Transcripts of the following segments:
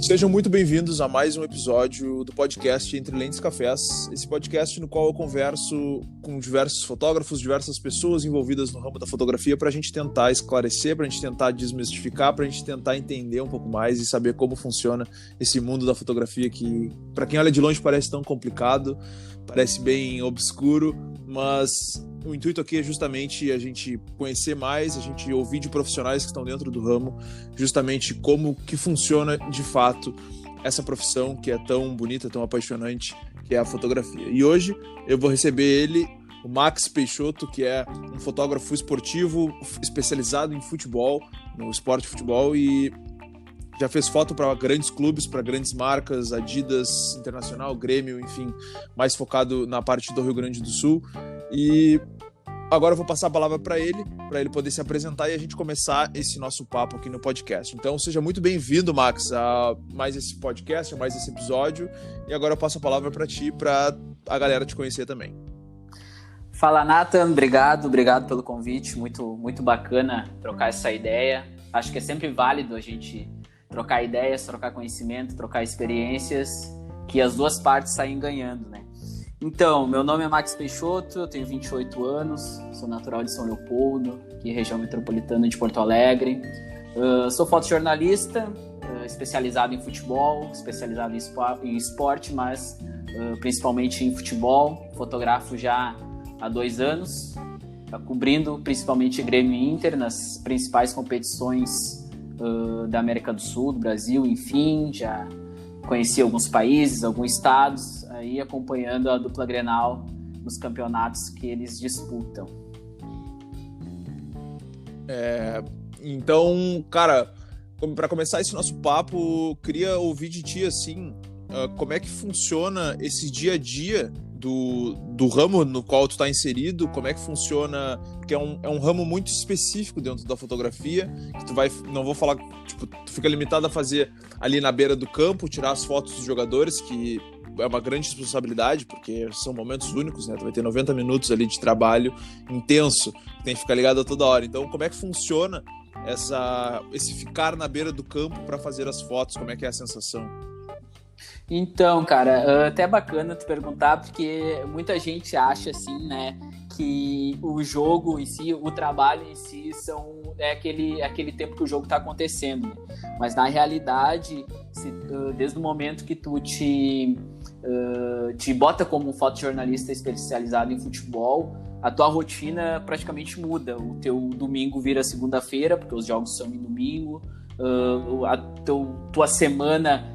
Sejam muito bem-vindos a mais um episódio do podcast Entre Lentes e Cafés, esse podcast no qual eu converso com diversos fotógrafos, diversas pessoas envolvidas no ramo da fotografia para a gente tentar esclarecer, para a gente tentar desmistificar, para a gente tentar entender um pouco mais e saber como funciona esse mundo da fotografia que, para quem olha de longe, parece tão complicado, parece bem obscuro, mas o intuito aqui é justamente a gente conhecer mais, a gente ouvir de profissionais que estão dentro do ramo, justamente como que funciona de fato essa profissão que é tão bonita, tão apaixonante, que é a fotografia. E hoje eu vou receber ele, o Max Peixoto, que é um fotógrafo esportivo especializado em futebol, no esporte de futebol, e já fez foto para grandes clubes, para grandes marcas, Adidas, Internacional, Grêmio, enfim, mais focado na parte do Rio Grande do Sul. E agora eu vou passar a palavra para ele poder se apresentar e a gente começar esse nosso papo aqui no podcast. Então, seja muito bem-vindo, Max, a mais esse podcast, a mais esse episódio. E agora eu passo a palavra para ti, para a galera te conhecer também. Fala, Nathan, obrigado pelo convite, muito bacana trocar essa ideia. Acho que é sempre válido a gente trocar ideias, trocar conhecimento, trocar experiências, que as duas partes saem ganhando, né? Então, meu nome é Max Peixoto, eu tenho 28 anos, sou natural de São Leopoldo, aqui região metropolitana de Porto Alegre. Sou fotojornalista, especializado em futebol, especializado em esporte, mas principalmente em futebol. Fotografo já há 2 anos, cobrindo principalmente Grêmio e Inter nas principais competições da América do Sul, do Brasil, enfim, já conheci alguns países, alguns estados, aí acompanhando a dupla Grenal nos campeonatos que eles disputam. Então, cara, para começar esse nosso papo, queria ouvir de ti, assim, como é que funciona esse dia a dia do ramo no qual tu está inserido, como é que funciona, porque é um ramo muito específico dentro da fotografia, que não vou falar, tipo, tu fica limitado a fazer ali na beira do campo, tirar as fotos dos jogadores, que é uma grande responsabilidade, porque são momentos únicos, né? Tu vai ter 90 minutos ali de trabalho intenso, tem que ficar ligado a toda hora. Então, como é que funciona esse ficar na beira do campo para fazer as fotos? Como é que é a sensação? Então, cara, até é bacana tu perguntar, porque muita gente acha, assim, né, que o jogo em si, o trabalho em si, é aquele tempo que o jogo tá acontecendo, né? Mas, na realidade, desde o momento que tu te bota como um fotojornalista especializado em futebol, a tua rotina praticamente muda. O teu domingo vira segunda-feira, porque os jogos são em domingo, tua semana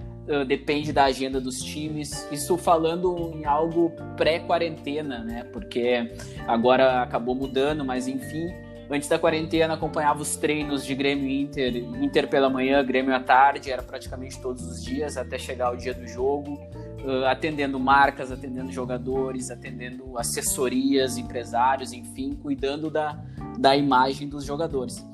depende da agenda dos times. Isso falando em algo pré-quarentena, né? Porque agora acabou mudando, mas enfim, antes da quarentena acompanhava os treinos de Grêmio e Inter pela manhã, Grêmio à tarde, era praticamente todos os dias até chegar o dia do jogo, atendendo marcas, atendendo jogadores, atendendo assessorias, empresários, enfim, cuidando da imagem dos jogadores.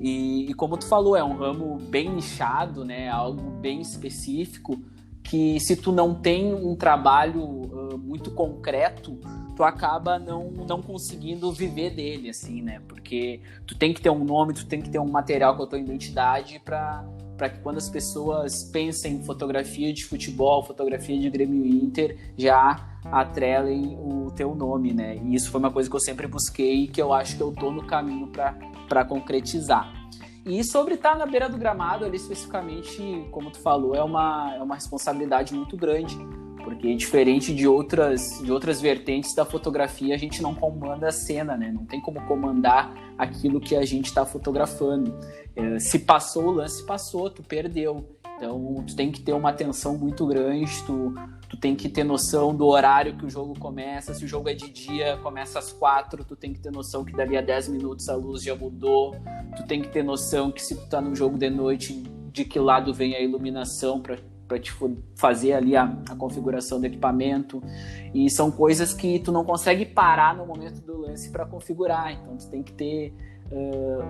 E como tu falou, é um ramo bem nichado, né? Algo bem específico, que se tu não tem um trabalho muito concreto, tu acaba não conseguindo viver dele, assim, né? Porque tu tem que ter um nome, tu tem que ter um material com a tua identidade para que quando as pessoas pensem em fotografia de futebol, fotografia de Grêmio e Inter, já atrelem o teu nome, né? E isso foi uma coisa que eu sempre busquei e que eu acho que eu tô no caminho para concretizar. E sobre estar na beira do gramado, ali especificamente, como tu falou, é uma responsabilidade muito grande, porque diferente de outras vertentes da fotografia, a gente não comanda a cena, né? Não tem como comandar aquilo que a gente está fotografando. Se passou o lance, passou, tu perdeu. Então, tu tem que ter uma atenção muito grande, tu tem que ter noção do horário que o jogo começa. Se o jogo é de dia, começa às 4, tu tem que ter noção que dali a 10 minutos a luz já mudou. Tu tem que ter noção que se tu tá num jogo de noite, de que lado vem a iluminação para te fazer ali a configuração do equipamento. E são coisas que tu não consegue parar no momento do lance para configurar. Então, tu tem que ter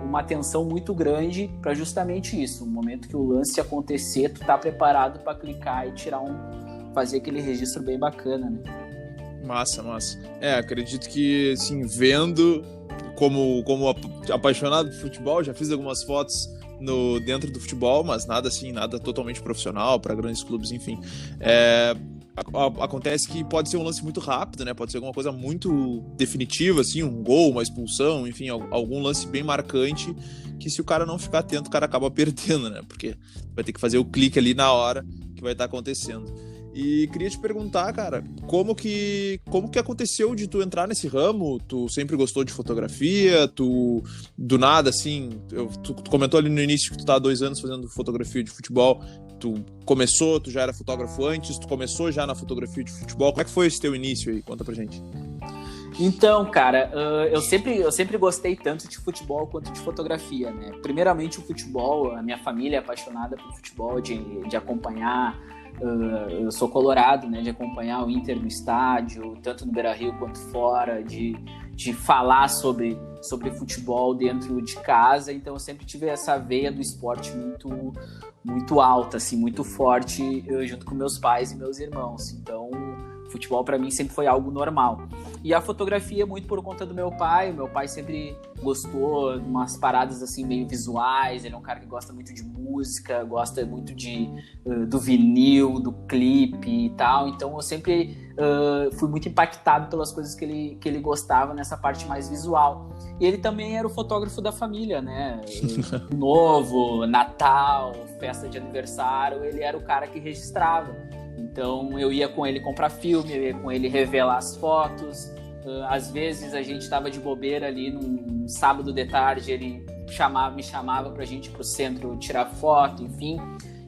uma atenção muito grande para justamente isso. No momento que o lance acontecer, tu tá preparado para clicar e fazer aquele registro bem bacana, né? Massa. Acredito que, assim, vendo como apaixonado por futebol, já fiz algumas fotos dentro do futebol, mas nada assim, nada totalmente profissional para grandes clubes, enfim. Acontece que pode ser um lance muito rápido, né? Pode ser alguma coisa muito definitiva, assim, um gol, uma expulsão, enfim, algum lance bem marcante que, se o cara não ficar atento, o cara acaba perdendo, né? Porque vai ter que fazer o clique ali na hora que vai estar acontecendo. E queria te perguntar, cara, como que aconteceu de tu entrar nesse ramo? Tu sempre gostou de fotografia? Tu, do nada, assim, tu comentou ali no início que tu tá há 2 anos fazendo fotografia de futebol. Tu já era fotógrafo antes? Tu começou já na fotografia de futebol? Como é que foi esse teu início aí? Conta pra gente. Então, cara, eu sempre gostei tanto de futebol quanto de fotografia, né? Primeiramente o futebol, a minha família é apaixonada por futebol, de acompanhar. Eu sou colorado, né, de acompanhar o Inter no estádio, tanto no Beira-Rio quanto fora, de falar sobre futebol dentro de casa. Então eu sempre tive essa veia do esporte muito alta, assim, muito forte, junto com meus pais e meus irmãos. Então futebol para mim sempre foi algo normal. E a fotografia muito por conta do meu pai. O meu pai sempre gostou de umas paradas assim meio visuais. Ele é um cara que gosta muito de música, gosta muito do vinil, do clipe e tal. Então eu sempre fui muito impactado pelas coisas que ele gostava nessa parte mais visual. E ele também era o fotógrafo da família, né? Novo, Natal, festa de aniversário, ele era o cara que registrava. Então eu ia com ele comprar filme, eu ia com ele revelar as fotos. Às vezes a gente estava de bobeira ali num sábado de tarde, ele me chamava pra gente ir pro centro tirar foto, enfim.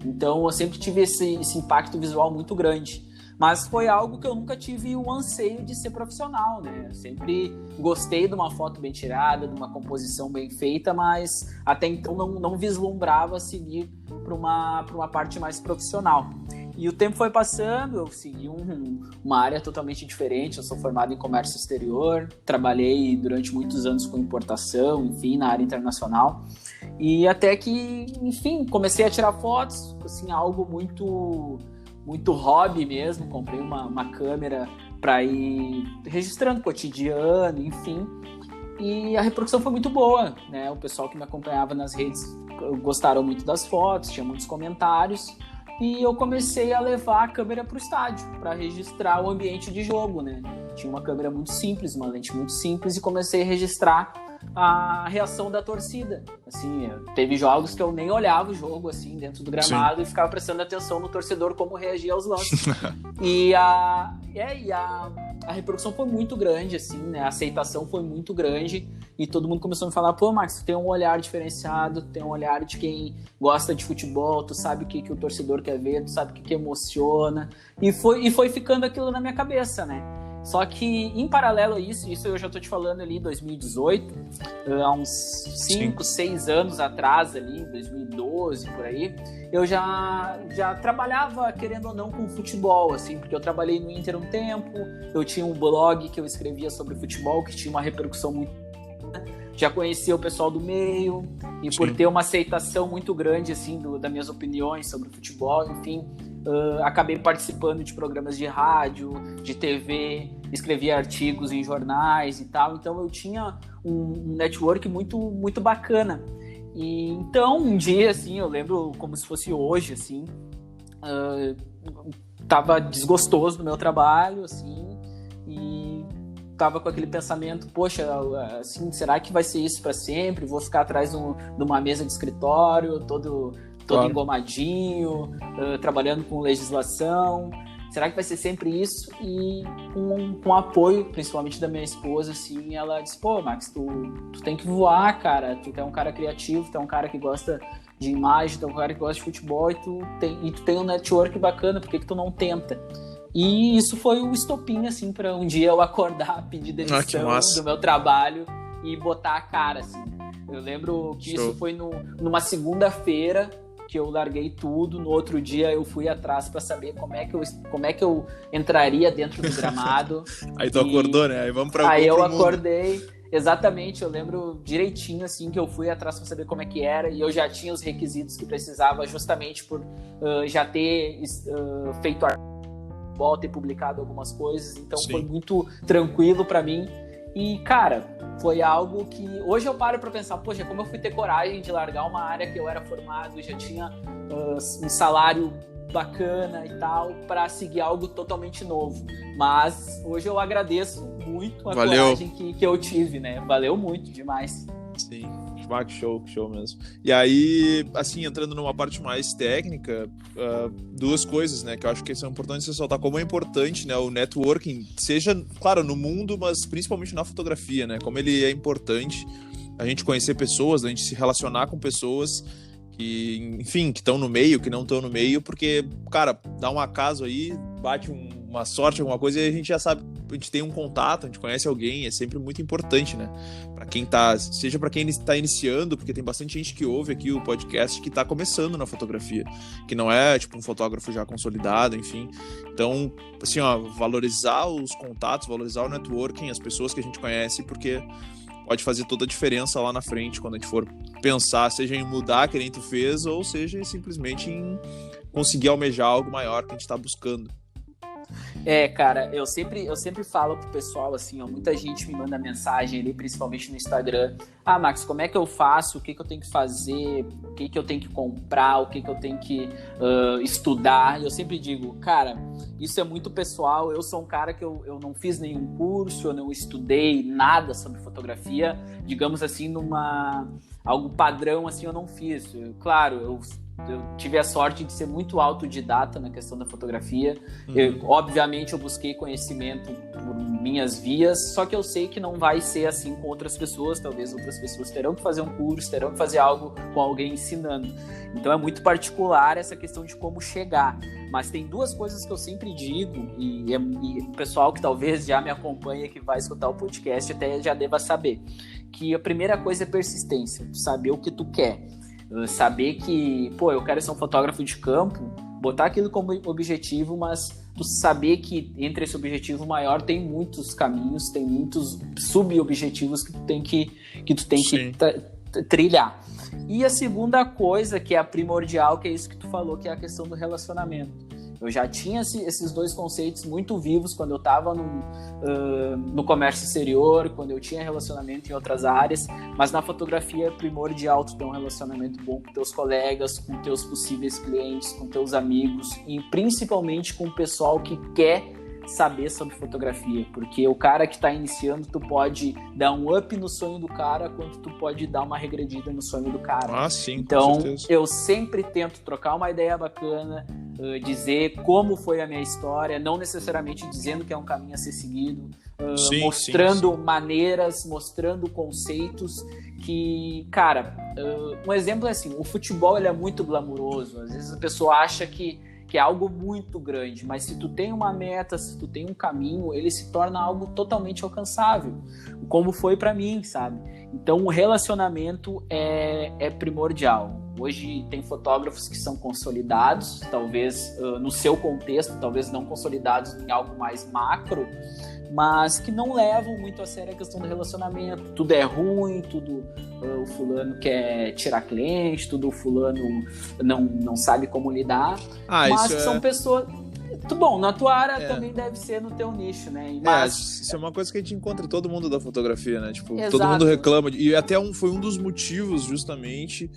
Então eu sempre tive esse impacto visual muito grande. Mas foi algo que eu nunca tive o anseio de ser profissional, né? Eu sempre gostei de uma foto bem tirada, de uma composição bem feita, mas até então não vislumbrava seguir para uma parte mais profissional. E o tempo foi passando, eu segui uma área totalmente diferente. Eu sou formado em comércio exterior, trabalhei durante muitos anos com importação, enfim, na área internacional. E até que, enfim, comecei a tirar fotos, assim, algo muito hobby mesmo. Comprei uma câmera para ir registrando o cotidiano, enfim. E a repercussão foi muito boa, né? O pessoal que me acompanhava nas redes gostaram muito das fotos, tinha muitos comentários. E eu comecei a levar a câmera para o estádio, para registrar o ambiente de jogo, né? Tinha uma câmera muito simples, uma lente muito simples, e comecei a registrar a reação da torcida. Assim, teve jogos que eu nem olhava o jogo, assim, dentro do gramado. Sim. E ficava prestando atenção no torcedor, como reagia aos lances. E a repercussão foi muito grande, assim, né? A aceitação foi muito grande, e todo mundo começou a me falar: pô, Max, tu tem um olhar diferenciado, tu tem um olhar de quem gosta de futebol, tu sabe o que o torcedor quer ver, tu sabe o que emociona. E foi ficando aquilo na minha cabeça, né? Só que, em paralelo a isso eu já tô te falando ali em 2018, há uns 5, 6 anos atrás ali, 2012, por aí, eu já trabalhava, querendo ou não, com futebol, assim, porque eu trabalhei no Inter um tempo, eu tinha um blog que eu escrevia sobre futebol, que tinha uma repercussão muito... Já conhecia o pessoal do meio, e por ter uma aceitação muito grande, assim, das minhas opiniões sobre futebol, enfim... acabei participando de programas de rádio, de TV, escrevia artigos em jornais e tal. Então eu tinha um network muito, muito bacana. E então um dia, assim, eu lembro como se fosse hoje, assim, tava desgostoso do meu trabalho, assim, e tava com aquele pensamento: poxa, assim, será que vai ser isso para sempre? Vou ficar atrás de uma mesa de escritório, todo claro, engomadinho, trabalhando com legislação. Será que vai ser sempre isso? E com apoio, principalmente da minha esposa, assim, ela disse: pô, Max, tu tem que voar, cara. Tu é um cara criativo, tu é um cara que gosta de imagem, tu é um cara que gosta de futebol, e tu tem um network bacana, por que tu não tenta? E isso foi o estopim, assim, para um dia eu acordar, pedir demissão do meu trabalho e botar a cara, assim. Eu lembro que isso foi numa segunda-feira, que eu larguei tudo. No outro dia eu fui atrás para saber como é que eu entraria dentro do gramado. Aí tu acordou, né? Aí vamos para Aí eu acordei, exatamente, eu lembro direitinho, assim, que eu fui atrás para saber como é que era, e eu já tinha os requisitos que precisava, justamente por já ter feito artigo, ter publicado algumas coisas, então foi muito tranquilo para mim. E, cara, foi algo que hoje eu paro para pensar, poxa, como eu fui ter coragem de largar uma área que eu era formado, já tinha um salário bacana e tal, para seguir algo totalmente novo. Mas hoje eu agradeço muito a coragem que eu tive, né? Valeu muito, demais. Sim, que show mesmo. E aí, assim, entrando numa parte mais técnica, duas coisas, né, que eu acho que são importantes ressaltar, como é importante, né, o networking, seja, claro, no mundo, mas principalmente na fotografia, né, como ele é importante a gente conhecer pessoas, a gente se relacionar com pessoas que, enfim, que estão no meio, que não estão no meio, porque, cara, dá um acaso aí, bate uma sorte, alguma coisa, e a gente já sabe, a gente tem um contato, a gente conhece alguém, é sempre muito importante, né? Para quem tá, seja para quem está iniciando, porque tem bastante gente que ouve aqui o podcast que tá começando na fotografia, que não é, tipo, um fotógrafo já consolidado, enfim. Então, assim, ó, valorizar os contatos, valorizar o networking, as pessoas que a gente conhece, porque pode fazer toda a diferença lá na frente, quando a gente for pensar, seja em mudar que nem tu fez, ou seja simplesmente em conseguir almejar algo maior que a gente está buscando. Cara, eu sempre falo pro pessoal, assim, ó, muita gente me manda mensagem ali, principalmente no Instagram. Ah, Max, como é que eu faço? O que eu tenho que fazer? O que eu tenho que comprar? O que eu tenho que estudar? E eu sempre digo, cara, isso é muito pessoal. Eu sou um cara que eu não fiz nenhum curso, eu não estudei nada sobre fotografia. Digamos assim, algo padrão, assim, eu não fiz. Claro, eu tive a sorte de ser muito autodidata na questão da fotografia. Obviamente eu busquei conhecimento por minhas vias, só que eu sei que não vai ser assim com outras pessoas. Talvez outras pessoas terão que fazer um curso, terão que fazer algo com alguém ensinando. Então é muito particular essa questão de como chegar. Mas tem duas coisas que eu sempre digo, e o pessoal que talvez já me acompanha, que vai escutar o podcast, até já deva saber, que a primeira coisa é persistência, saber o que tu quer. Saber que, eu quero ser um fotógrafo de campo, botar aquilo como objetivo, mas tu saber que entre esse objetivo maior tem muitos caminhos, tem muitos sub-objetivos que tu tem que trilhar. E a segunda coisa, que é a primordial, que é isso que tu falou, que é a questão do relacionamento. Eu já tinha esses dois conceitos muito vivos quando eu estava no comércio exterior, quando eu tinha relacionamento em outras áreas, mas na fotografia é primordial tu ter um relacionamento bom com teus colegas, com teus possíveis clientes, com teus amigos e principalmente com o pessoal que quer saber sobre fotografia, porque o cara que está iniciando, tu pode dar um up no sonho do cara, quanto tu pode dar uma regredida no sonho do cara. Ah, sim, então, com certeza. Eu sempre tento trocar uma ideia bacana, dizer como foi a minha história, não necessariamente dizendo que é um caminho a ser seguido, mostrando maneiras, mostrando conceitos que, cara, um exemplo é assim, o futebol ele é muito glamuroso, às vezes a pessoa acha que é algo muito grande, mas se tu tem uma meta, se tu tem um caminho, ele se torna algo totalmente alcançável, como foi para mim, sabe? Então o relacionamento é primordial. Hoje tem fotógrafos que são consolidados, talvez no seu contexto, talvez não consolidados em algo mais macro, mas que não levam muito a sério a questão do relacionamento. Tudo é ruim, tudo o fulano quer tirar cliente, tudo o fulano não sabe como lidar, mas são pessoas... Bom, na tua área também deve ser no teu nicho, né? Mas... isso é uma coisa que a gente encontra em todo mundo da fotografia, né? Tipo, todo mundo reclama. E até foi um dos motivos, justamente,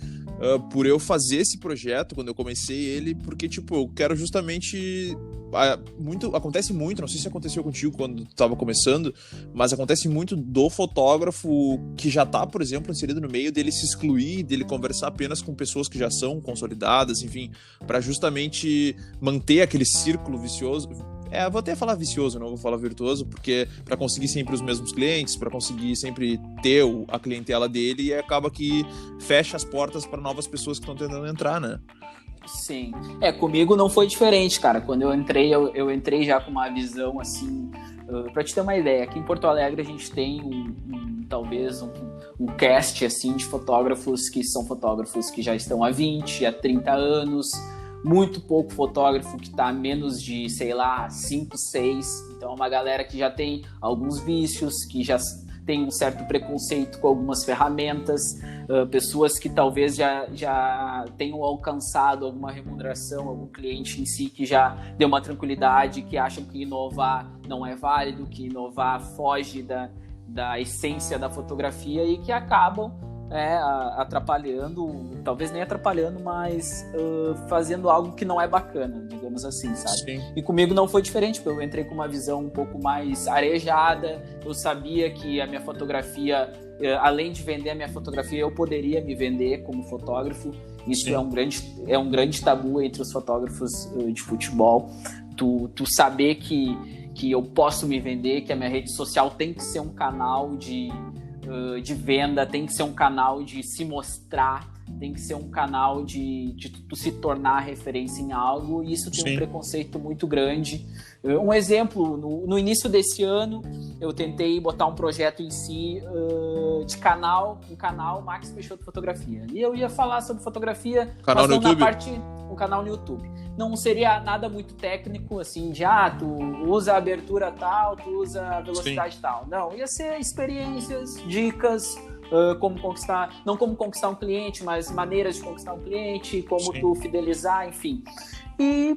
por eu fazer esse projeto, quando eu comecei ele, porque, tipo, eu quero justamente... acontece muito, não sei se aconteceu contigo quando tu tava começando, mas acontece muito do fotógrafo que já tá, por exemplo, inserido no meio, dele se excluir, dele conversar apenas com pessoas que já são consolidadas, enfim, para justamente manter aquele círculo vicioso. Vou até falar vicioso, não vou falar virtuoso, porque para conseguir sempre os mesmos clientes, para conseguir sempre ter a clientela dele, e acaba que fecha as portas para novas pessoas que estão tentando entrar, né? Sim. Comigo não foi diferente, cara. Quando eu entrei, eu entrei já com uma visão assim, pra te ter uma ideia, aqui em Porto Alegre a gente tem talvez um cast assim de fotógrafos que são fotógrafos que já estão há 20, há 30 anos, muito pouco fotógrafo que está há menos de, 5, 6, então é uma galera que já tem alguns vícios, que já tem um certo preconceito com algumas ferramentas, pessoas que talvez já tenham alcançado alguma remuneração, algum cliente em si que já deu uma tranquilidade, que acham que inovar não é válido, que inovar foge da essência da fotografia e que acabam atrapalhando, talvez nem atrapalhando, mas fazendo algo que não é bacana, digamos assim, sabe? Sim. E comigo não foi diferente, porque eu entrei com uma visão um pouco mais arejada, eu sabia que a minha fotografia, além de vender a minha fotografia, eu poderia me vender como fotógrafo. Isso é um grande tabu entre os fotógrafos de futebol, tu saber que eu posso me vender, que a minha rede social tem que ser um canal de venda, tem que ser um canal de se mostrar, tem que ser um canal de tu se tornar referência em algo, e isso tem um preconceito muito grande. Um exemplo, no início desse ano, eu tentei botar um projeto em si de um canal Max Peixoto Fotografia. E eu ia falar sobre fotografia, canal no YouTube? Um canal no YouTube. Não seria nada muito técnico, assim, de tu usa a abertura tal, tu usa a velocidade tal. Não, ia ser experiências, dicas, não como conquistar um cliente, mas maneiras de conquistar um cliente, como tu fidelizar, enfim. E,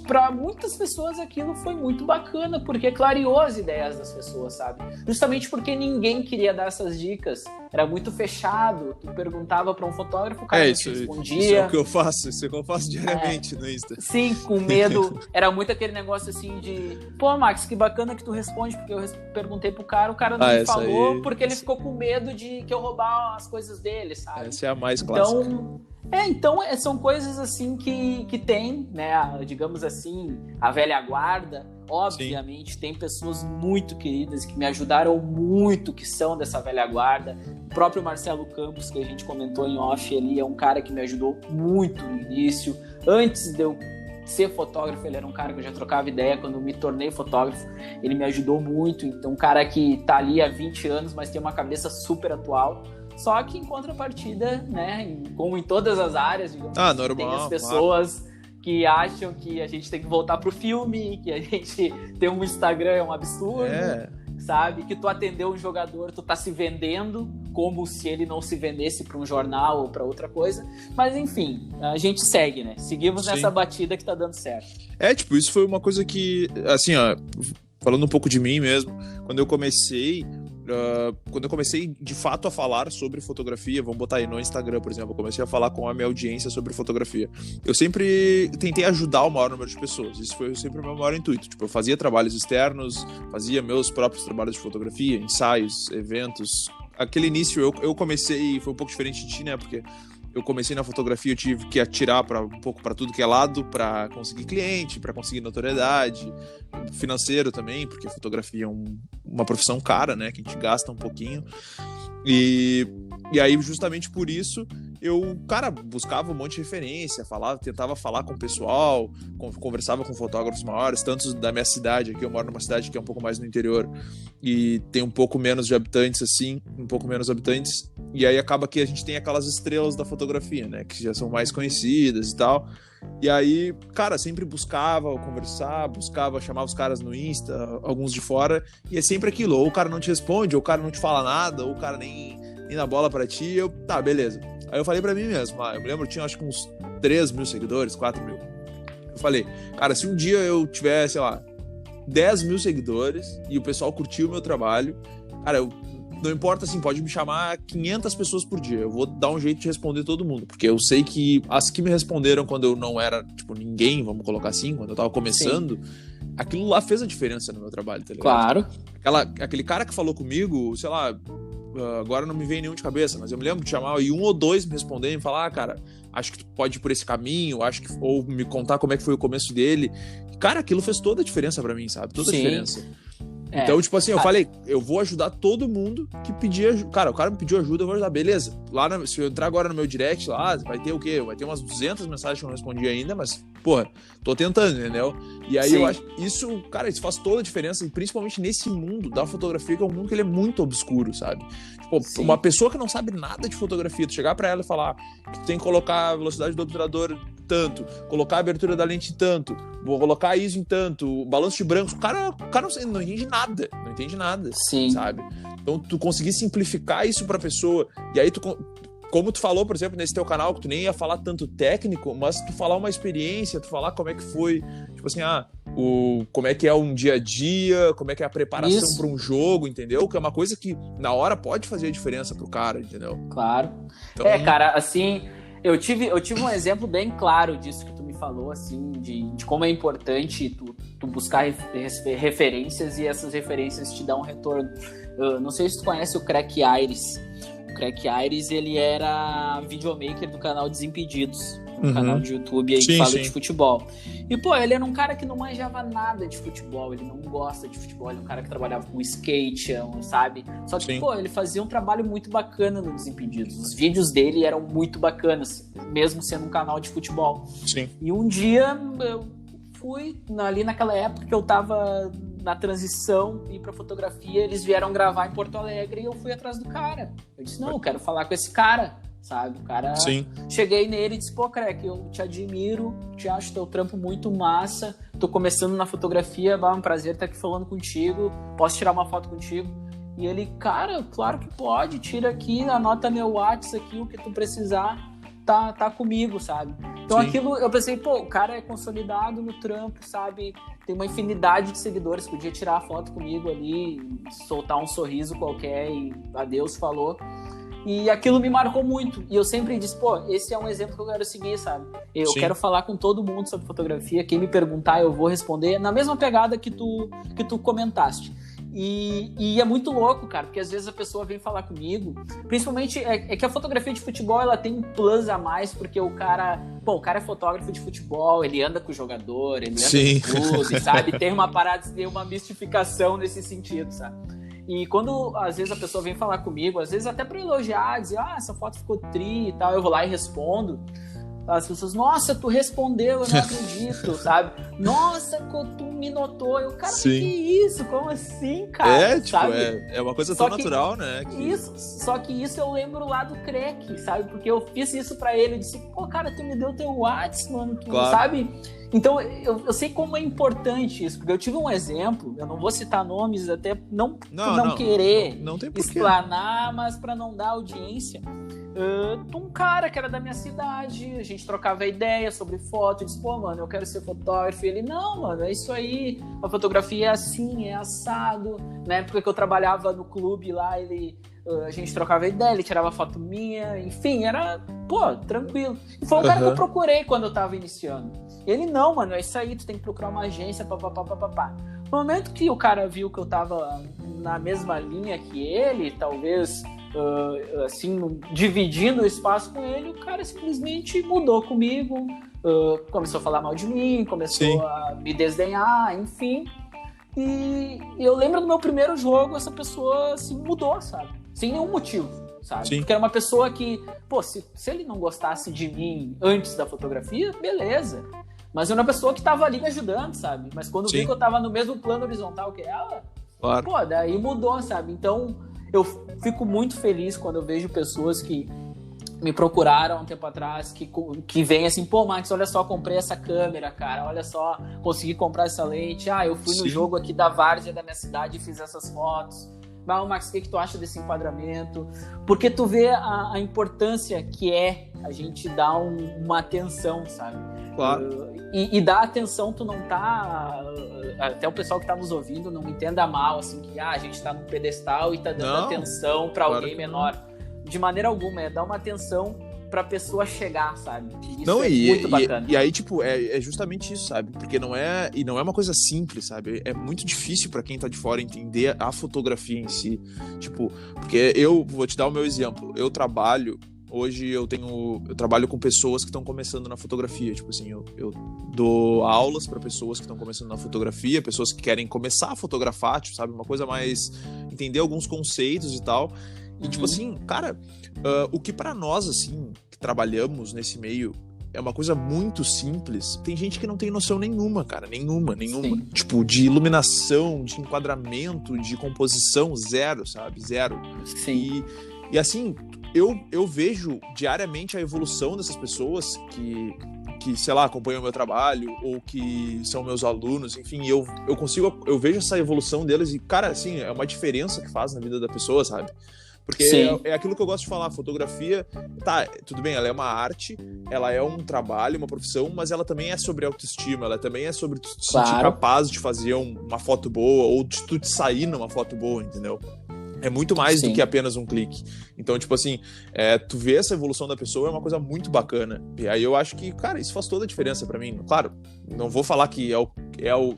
para muitas pessoas aquilo foi muito bacana, porque clareou as ideias das pessoas, sabe? Justamente porque ninguém queria dar essas dicas. Era muito fechado. Tu perguntava para um fotógrafo, o cara não te respondia. Isso é o que eu faço diariamente no Insta. Sim, com medo. Era muito aquele negócio assim de... Max, que bacana que tu responde, porque eu perguntei pro cara, o cara não me falou, porque ele ficou com medo de que eu roubar as coisas dele, sabe? Essa é a mais clássica. Então são coisas assim que tem, né, digamos assim, a velha guarda. Obviamente, tem pessoas muito queridas que me ajudaram muito, que são dessa velha guarda. O próprio Marcelo Campos, que a gente comentou em off ali, é um cara que me ajudou muito no início. Antes de eu ser fotógrafo, ele era um cara que eu já trocava ideia. Quando eu me tornei fotógrafo, ele me ajudou muito. Então, um cara que tá ali há 20 anos, mas tem uma cabeça super atual. Só que em contrapartida, né, como em todas as áreas, digamos assim, normal, tem as pessoas que acham que a gente tem que voltar pro filme, que a gente tem um Instagram é um absurdo, sabe? Que tu atendeu um jogador, tu tá se vendendo como se ele não se vendesse para um jornal ou para outra coisa. Mas enfim, a gente segue, né? Seguimos nessa batida que tá dando certo. Isso foi uma coisa que, assim, falando um pouco de mim mesmo, quando eu comecei de fato a falar sobre fotografia, vamos botar aí no Instagram, por exemplo, eu comecei a falar com a minha audiência sobre fotografia. Eu sempre tentei ajudar o maior número de pessoas, isso foi sempre o meu maior intuito. Tipo, eu fazia trabalhos externos, fazia meus próprios trabalhos de fotografia, ensaios, eventos. Aquele início eu comecei, foi um pouco diferente de ti, né, porque eu comecei na fotografia, eu tive que atirar um pouco para tudo que é lado, para conseguir cliente, para conseguir notoriedade, financeiro também, porque a fotografia é uma profissão cara, né, que a gente gasta um pouquinho. E aí, justamente por isso, eu, buscava um monte de referência, tentava falar com o pessoal, conversava com fotógrafos maiores, tanto da minha cidade aqui, eu moro numa cidade que é um pouco mais no interior e tem um pouco menos de habitantes, assim, e aí acaba que a gente tem aquelas estrelas da fotografia, né, que já são mais conhecidas e tal. E aí, sempre buscava conversar, chamava os caras no Insta, alguns de fora, e é sempre aquilo, ou o cara não te responde, ou o cara não te fala nada, ou o cara nem dá bola pra ti, beleza. Aí eu falei pra mim mesmo, eu me lembro, eu tinha acho que uns 3 mil seguidores, 4 mil. Eu falei, se um dia eu tiver, 10 mil seguidores, e o pessoal curtiu o meu trabalho, não importa, assim, pode me chamar 500 pessoas por dia, eu vou dar um jeito de responder todo mundo, porque eu sei que as que me responderam quando eu não era, ninguém, vamos colocar assim, quando eu tava começando, aquilo lá fez a diferença no meu trabalho, tá ligado? Claro. Aquele cara que falou comigo, agora não me vem nenhum de cabeça, mas eu me lembro de chamar e 1 ou 2 me responderem e falar, acho que tu pode ir por esse caminho, ou me contar como é que foi o começo dele. Aquilo fez toda a diferença pra mim, sabe? Toda a diferença. Então, eu falei, eu vou ajudar todo mundo que pedir ajuda. O cara me pediu ajuda, eu vou ajudar, beleza. Se eu entrar agora no meu direct lá, vai ter o quê? Vai ter umas 200 mensagens que eu não respondi ainda, mas, tô tentando, entendeu? E aí eu acho isso, isso faz toda a diferença, e principalmente nesse mundo da fotografia, que é um mundo que ele é muito obscuro, sabe? Uma pessoa que não sabe nada de fotografia, tu chegar pra ela e falar que tu tem que colocar a velocidade do obturador tanto, colocar a abertura da lente tanto, vou colocar ISO em tanto, balanço de branco, o cara não entende nada, sabe? Então tu conseguir simplificar isso pra pessoa, e aí como tu falou, por exemplo, nesse teu canal, que tu nem ia falar tanto técnico, mas tu falar uma experiência, tu falar como é que foi, como é que é um dia a dia, como é que é a preparação Isso. para um jogo, entendeu? Que é uma coisa que na hora pode fazer a diferença pro cara, entendeu? Claro. Então, Cara, assim, eu tive um exemplo bem claro disso que tu me falou, assim, de como é importante tu buscar referências e essas referências te dão um retorno. Eu não sei se tu conhece o Crack Aires. O Crack Aires, ele era videomaker do canal Desimpedidos, um canal de YouTube aí que fala de futebol. E, pô, ele era um cara que não manjava nada de futebol, ele não gosta de futebol, ele é um cara que trabalhava com skate, sabe? Só que, pô, ele fazia um trabalho muito bacana no Desimpedidos. Os vídeos dele eram muito bacanas, mesmo sendo um canal de futebol. Sim. E um dia eu fui, ali naquela época que eu tava na transição ir pra fotografia, eles vieram gravar em Porto Alegre e eu fui atrás do cara. Eu disse, não, eu quero falar com esse cara, sabe? O cara... Sim. Cheguei nele e disse, pô, Crack, eu te admiro, te acho teu trampo muito massa, tô começando na fotografia, é um prazer estar aqui falando contigo, posso tirar uma foto contigo? E ele, cara, claro que pode, tira aqui, anota meu WhatsApp aqui, o que tu precisar, tá comigo, sabe? Então aquilo, eu pensei, pô, o cara é consolidado no trampo, sabe? Tem uma infinidade de seguidores, podia tirar a foto comigo ali, soltar um sorriso qualquer e adeus, falou. E aquilo me marcou muito. E eu sempre disse, pô, esse é um exemplo que eu quero seguir, sabe? Eu quero falar com todo mundo sobre fotografia. Quem me perguntar, eu vou responder na mesma pegada que tu comentaste. E é muito louco, cara, porque às vezes a pessoa vem falar comigo, principalmente é que a fotografia de futebol, ela tem um plus a mais, porque o cara é fotógrafo de futebol, ele anda com o jogador, ele anda com o clube, sabe? Tem uma parada, tem uma mistificação nesse sentido, sabe? E quando, às vezes, a pessoa vem falar comigo, às vezes até pra elogiar, dizer, essa foto ficou tri e tal, eu vou lá e respondo. As pessoas, nossa, tu respondeu, eu não acredito, sabe? Nossa, tu me notou. Eu, cara, que isso? Como assim, cara? Sabe? É uma coisa tão natural, né? Só que isso eu lembro lá do Crack, sabe? Porque eu fiz isso pra ele, eu disse, pô, cara, tu me deu teu WhatsApp, mano, sabe? Então, eu sei como é importante isso, porque eu tive um exemplo, eu não vou citar nomes, até não querer não tem porquê explanar, mas pra não dar audiência. Um cara que era da minha cidade, a gente trocava ideia sobre foto, eu disse, pô, mano, eu quero ser fotógrafo, e ele, não, mano, é isso aí, a fotografia é assim, é assado. Na época que eu trabalhava no clube lá, a gente trocava ideia, ele tirava foto minha, enfim, era, pô, tranquilo. E foi o cara que eu procurei quando eu tava iniciando. Ele, não, mano, é isso aí, tu tem que procurar uma agência, papapá. No momento que o cara viu que eu tava na mesma linha que ele, talvez... assim, dividindo o espaço com ele, o cara simplesmente mudou comigo, começou a falar mal de mim, começou a me desdenhar, enfim. E eu lembro do meu primeiro jogo, essa pessoa assim, mudou, sabe? Sem nenhum motivo, sabe? Porque era uma pessoa que, pô, se ele não gostasse de mim antes da fotografia, beleza. Mas eu era uma pessoa que tava ali me ajudando, sabe? Mas quando vi que eu tava no mesmo plano horizontal que ela, pô, daí mudou, sabe? Então, eu fico muito feliz quando eu vejo pessoas que me procuraram um tempo atrás, que vem assim, pô, Max, olha só, comprei essa câmera, cara, olha só, consegui comprar essa lente, eu fui no jogo aqui da várzea da minha cidade e fiz essas fotos. Mas, Max, o que tu acha desse enquadramento? Porque tu vê a importância que é a gente dar uma atenção, sabe? Claro. E dar atenção, tu não tá... Até o pessoal que tá nos ouvindo não entenda mal, assim, que a gente tá num pedestal e tá dando atenção pra alguém menor. De maneira alguma, é dar uma atenção pra pessoa chegar, sabe? Isso muito bacana. E aí, tipo, é justamente isso, sabe? Porque não é uma coisa simples, sabe? É muito difícil pra quem tá de fora entender a fotografia em si. Tipo, porque eu vou te dar o meu exemplo. Hoje eu trabalho com pessoas que estão começando na fotografia. Tipo assim, eu dou aulas para pessoas que estão começando na fotografia, pessoas que querem começar a fotografar, tipo, sabe? Uma coisa mais... entender alguns conceitos e tal. E, tipo assim, cara, o que para nós, assim, que trabalhamos nesse meio, é uma coisa muito simples. Tem gente que não tem noção nenhuma, cara. Nenhuma. Sim. Tipo, de iluminação, de enquadramento, de composição, zero, sabe? Zero. Sim. E assim... Eu vejo diariamente a evolução dessas pessoas que, sei lá, acompanham o meu trabalho ou que são meus alunos, enfim, eu vejo essa evolução deles e, cara, assim, é uma diferença que faz na vida da pessoa, sabe? Porque é aquilo que eu gosto de falar, a fotografia, tá, tudo bem, ela é uma arte, ela é um trabalho, uma profissão, mas ela também é sobre autoestima, ela também é sobre tu se sentir capaz de fazer uma foto boa, ou de tu te sair numa foto boa, entendeu? É muito mais do que apenas um clique. Então, tipo assim, tu vê essa evolução da pessoa é uma coisa muito bacana. E aí eu acho que, cara, isso faz toda a diferença pra mim. Claro, não vou falar que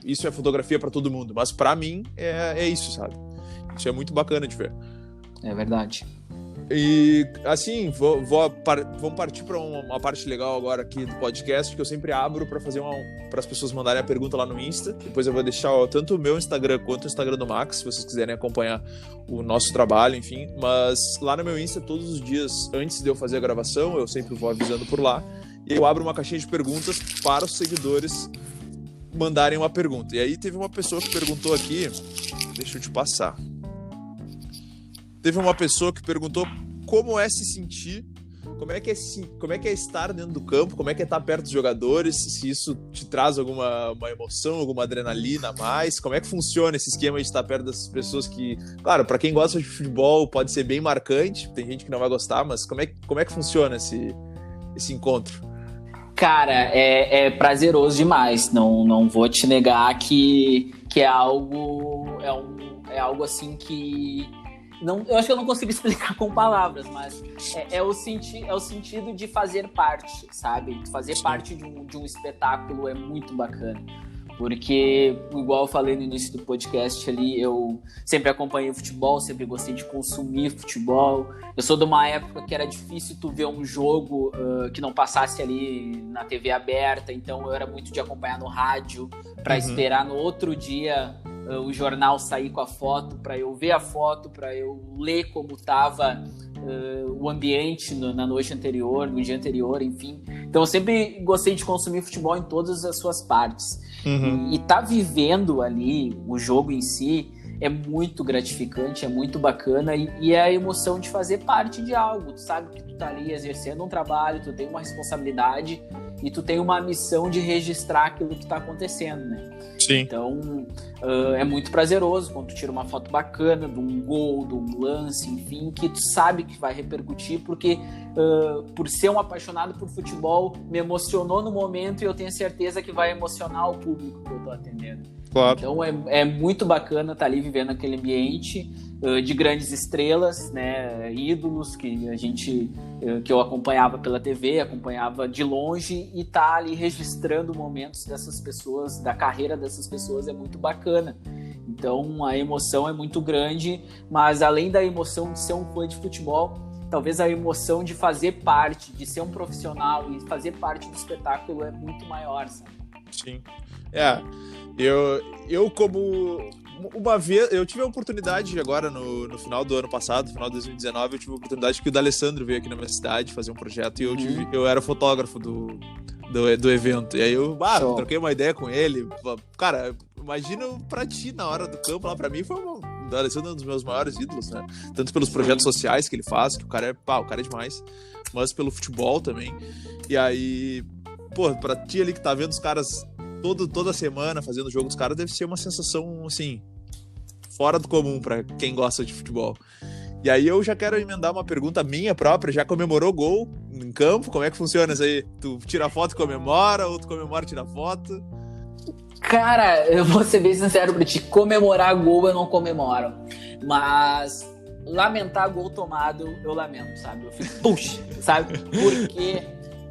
isso é fotografia pra todo mundo, mas pra mim é isso, sabe? Isso é muito bacana de ver. É verdade. E, assim, vamos partir para uma parte legal agora aqui do podcast, que eu sempre abro para as pessoas mandarem a pergunta lá no Insta. Depois eu vou deixar tanto o meu Instagram quanto o Instagram do Max, se vocês quiserem acompanhar o nosso trabalho, enfim. Mas lá no meu Insta, todos os dias, antes de eu fazer a gravação, eu sempre vou avisando por lá. E eu abro uma caixinha de perguntas para os seguidores mandarem uma pergunta. E aí teve uma pessoa que perguntou aqui, deixa eu te passar. Teve uma pessoa que perguntou como é se sentir, como é que é estar dentro do campo, como é que é estar perto dos jogadores, se isso te traz alguma emoção, alguma adrenalina a mais, como é que funciona esse esquema de estar perto das pessoas que, claro, para quem gosta de futebol pode ser bem marcante, tem gente que não vai gostar, mas como é que funciona esse encontro? Cara, é prazeroso demais, não vou te negar que é algo assim que eu acho que eu não consigo explicar com palavras, mas é o sentido de fazer parte, sabe? Fazer parte de um espetáculo é muito bacana. Porque, igual eu falei no início do podcast ali, eu sempre acompanhei futebol, sempre gostei de consumir futebol. Eu sou de uma época que era difícil tu ver um jogo que não passasse ali na TV aberta, então eu era muito de acompanhar no rádio, para esperar no outro dia o jornal sair com a foto, para eu ver a foto, para eu ler como estava o ambiente na noite anterior, no dia anterior, enfim. Então eu sempre gostei de consumir futebol em todas as suas partes. E tá vivendo ali o jogo em si é muito gratificante, é muito bacana e é a emoção de fazer parte de algo. Tu sabe que tu tá ali exercendo um trabalho, tu tem uma responsabilidade e tu tem uma missão de registrar aquilo que tá acontecendo, né? Sim. Então, é muito prazeroso quando tu tira uma foto bacana de um gol, de um lance, enfim, que tu sabe que vai repercutir, porque por ser um apaixonado por futebol, me emocionou no momento e eu tenho certeza que vai emocionar o público que eu tô atendendo. Claro. Então, é muito bacana estar ali vivendo aquele ambiente de grandes estrelas, né, ídolos que eu acompanhava pela TV, acompanhava de longe, e estar ali registrando momentos dessas pessoas, da carreira dessas pessoas, é muito bacana. Então a emoção é muito grande, mas além da emoção de ser um fã de futebol, talvez a emoção de fazer parte, de ser um profissional e fazer parte do espetáculo é muito maior, sabe? Sim. Eu como... Uma vez, eu tive a oportunidade agora no final do ano passado, final de 2019, eu tive a oportunidade que o D'Alessandro veio aqui na minha cidade fazer um projeto e eu era fotógrafo do evento. E aí eu troquei uma ideia com ele. Cara, imagina pra ti na hora do campo, lá pra mim o D'Alessandro é um dos meus maiores ídolos, né? Tanto pelos projetos sociais que ele faz, que o cara é demais, mas pelo futebol também. E aí, pra ti ali que tá vendo os caras toda semana fazendo o jogo dos caras, deve ser uma sensação, assim, fora do comum pra quem gosta de futebol. E aí eu já quero emendar uma pergunta minha própria. Já comemorou gol em campo? Como é que funciona isso aí? Tu tira foto e comemora, ou tu comemora e tira foto? Cara, eu vou ser bem sincero pra ti, comemorar gol eu não comemoro, mas lamentar gol tomado eu lamento, sabe? Eu fico, puxa, sabe?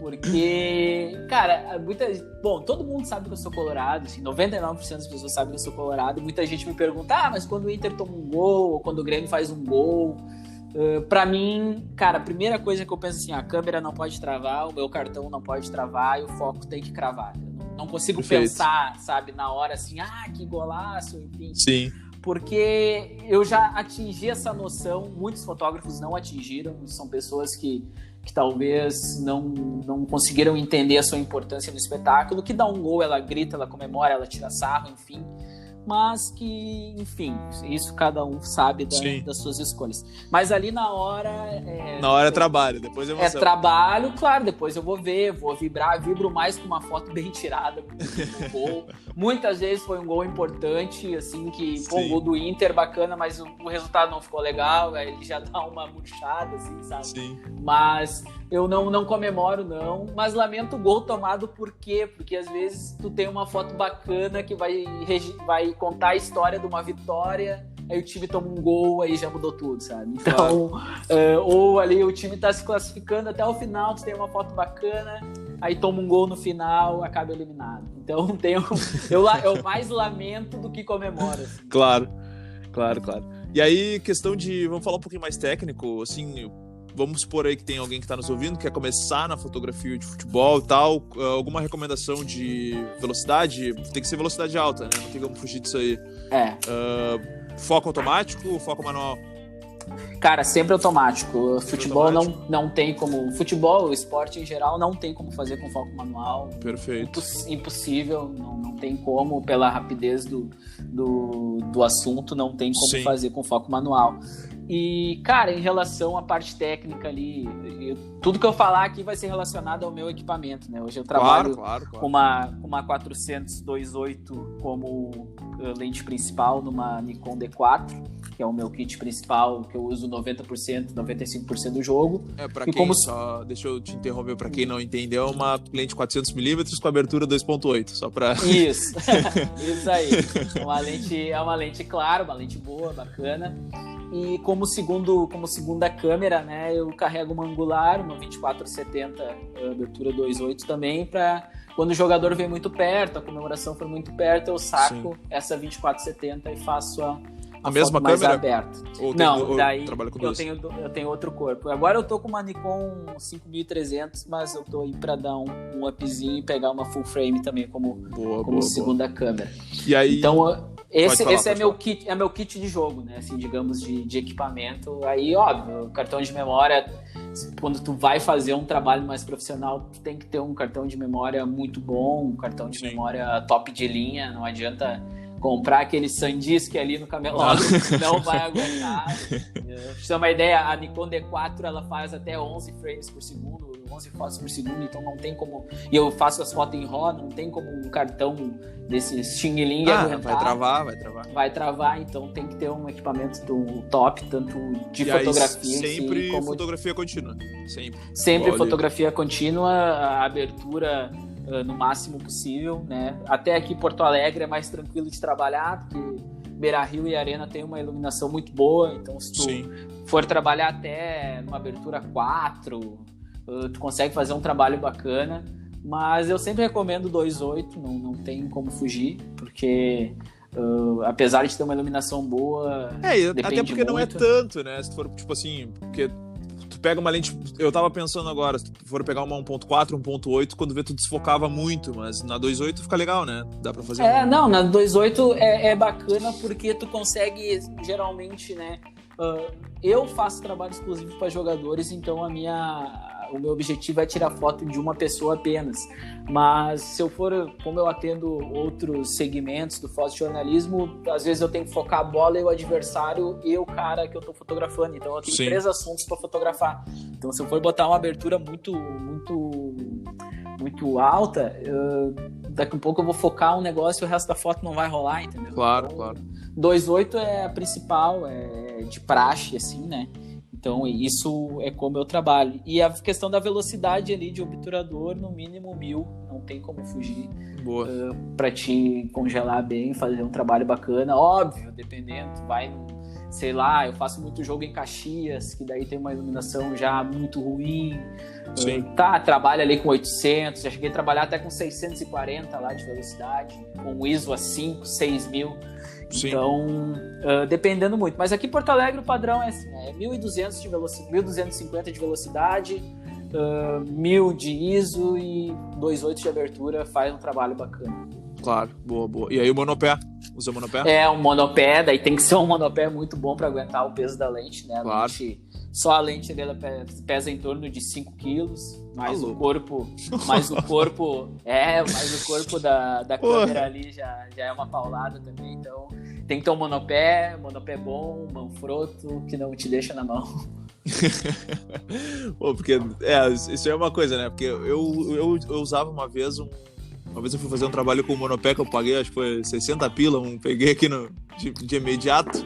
Porque, cara, todo mundo sabe que eu sou colorado, assim, 99% das pessoas sabem que eu sou colorado. Muita gente me pergunta, mas quando o Inter toma um gol, ou quando o Grêmio faz um gol, pra mim, cara, a primeira coisa que eu penso assim, a câmera não pode travar, o meu cartão não pode travar e o foco tem que cravar. Eu não consigo pensar, sabe, na hora assim, que golaço, enfim. Sim. Porque eu já atingi essa noção, muitos fotógrafos não atingiram, são pessoas que talvez não conseguiram entender a sua importância no espetáculo, que dá um gol, ela grita, ela comemora, ela tira sarro, enfim. mas que, enfim, isso cada um sabe das suas escolhas. Mas ali na hora... Na hora é trabalho, depois é emoção. É trabalho, claro, depois eu vou ver, vou vibrar, vibro mais com uma foto bem tirada, com um gol. Muitas vezes foi um gol importante, assim, que, pô, o gol do Inter, bacana, mas o resultado não ficou legal, aí ele já dá uma murchada, assim, sabe? Sim. Mas eu não comemoro, não, mas lamento o gol tomado, por quê? Porque às vezes tu tem uma foto bacana que vai contar a história de uma vitória, aí o time toma um gol, aí já mudou tudo, sabe? Então, ou ali o time tá se classificando até o final, tu tem uma foto bacana, aí toma um gol no final, acaba eliminado. Então eu mais lamento do que comemoro. Assim. Claro. E aí, questão de... Vamos falar um pouquinho mais técnico, assim... Vamos supor aí que tem alguém que está nos ouvindo, quer começar na fotografia de futebol e tal, alguma recomendação de velocidade? Tem que ser velocidade alta, né? Não tem como fugir disso aí. Foco automático ou foco manual? Cara, sempre automático. Futebol automático. Não tem como... Futebol, o esporte em geral, não tem como fazer com foco manual. Perfeito. Impossível, não tem como, pela rapidez do assunto, não tem como fazer com foco manual. E, cara, em relação à parte técnica ali, tudo que eu falar aqui vai ser relacionado ao meu equipamento, né? Hoje eu trabalho com uma 400-2.8 como lente principal numa Nikon D4, que é o meu kit principal, que eu uso 90%, 95% do jogo. Pra quem só... Deixa eu te interromper, pra quem não entendeu, é uma lente 400mm com abertura 2.8, só pra... Isso, isso aí. É uma lente clara, uma lente boa, bacana. E como segunda câmera, né, eu carrego uma angular, uma 24-70, abertura 2.8 também, para quando o jogador vem muito perto, a comemoração for muito perto, eu saco essa 24-70 e faço a mesma mais câmera? Aberta. Daí eu tenho outro corpo. Agora eu tô com uma Nikon 5300, mas eu tô aí para dar um upzinho e pegar uma full frame também como segunda câmera. E aí... Então... Esse é meu kit de jogo, né? Assim, digamos, de equipamento. Aí, óbvio, o cartão de memória, quando tu vai fazer um trabalho mais profissional, tu tem que ter um cartão de memória muito bom, um cartão de memória top de linha. Não adianta comprar aquele SanDisk ali no camelódromo, não vai aguentar. Pra você ter uma ideia, a Nikon D4 ela faz até 11 frames por segundo, 11 fotos por segundo, então não tem como... E eu faço as fotos em RAW, não tem como um cartão desse Xing Ling aguentar. Vai travar, então tem que ter um equipamento top, tanto de fotografia sempre como fotografia contínua. Sempre fotografia contínua, a abertura no máximo possível, né? Até aqui Porto Alegre é mais tranquilo de trabalhar, porque Beira-Rio e Arena tem uma iluminação muito boa, então se tu for trabalhar até numa abertura 4, tu consegue fazer um trabalho bacana, mas eu sempre recomendo 2.8, não tem como fugir, porque apesar de ter uma iluminação boa, até porque muito. Não é tanto, né? Se for tipo assim, porque tu pega uma lente, eu tava pensando agora, se tu for pegar uma 1.4, 1.8, quando vê tu desfocava muito, mas na 2.8 fica legal, né? Dá pra fazer na 2.8 é bacana porque tu consegue, geralmente, né? Eu faço trabalho exclusivo para jogadores, então o meu objetivo é tirar foto de uma pessoa apenas. Mas se eu for, como eu atendo outros segmentos do fotojornalismo, às vezes eu tenho que focar a bola e o adversário e o cara que eu tô fotografando. Então eu tenho 3 assuntos para fotografar. Então se eu for botar uma abertura muito alta, daqui a pouco eu vou focar um negócio e o resto da foto não vai rolar, entendeu? Claro. 2.8 é a principal, é de praxe, assim, né? Então, isso é como eu trabalho. E a questão da velocidade ali de obturador, no mínimo 1000, não tem como fugir. Boa. Pra te congelar bem, fazer um trabalho bacana. Óbvio, dependendo, vai, sei lá, eu faço muito jogo em Caxias, que daí tem uma iluminação já muito ruim. Trabalho ali com 800, já cheguei a trabalhar até com 640 lá de velocidade, com ISO a 5, 6000. Então, dependendo muito. Mas aqui em Porto Alegre o padrão é assim, 1.200 de velocidade, 1.250 de velocidade, 1.000 de ISO e 2.8 de abertura, faz um trabalho bacana. Claro, boa. E aí o monopé? Usa monopé? É, um monopé, daí tem que ser um monopé muito bom para aguentar o peso da lente, né? Claro. Só a lente dela pesa em torno de 5 quilos, mais o corpo da câmera ali já é uma paulada também, então tem que ter um monopé bom, Manfrotto, que não te deixa na mão. Pô, porque isso é uma coisa, né? Porque eu usava uma vez eu fui fazer um trabalho com o monopé que eu paguei, acho que foi 60 pila, peguei aqui de imediato.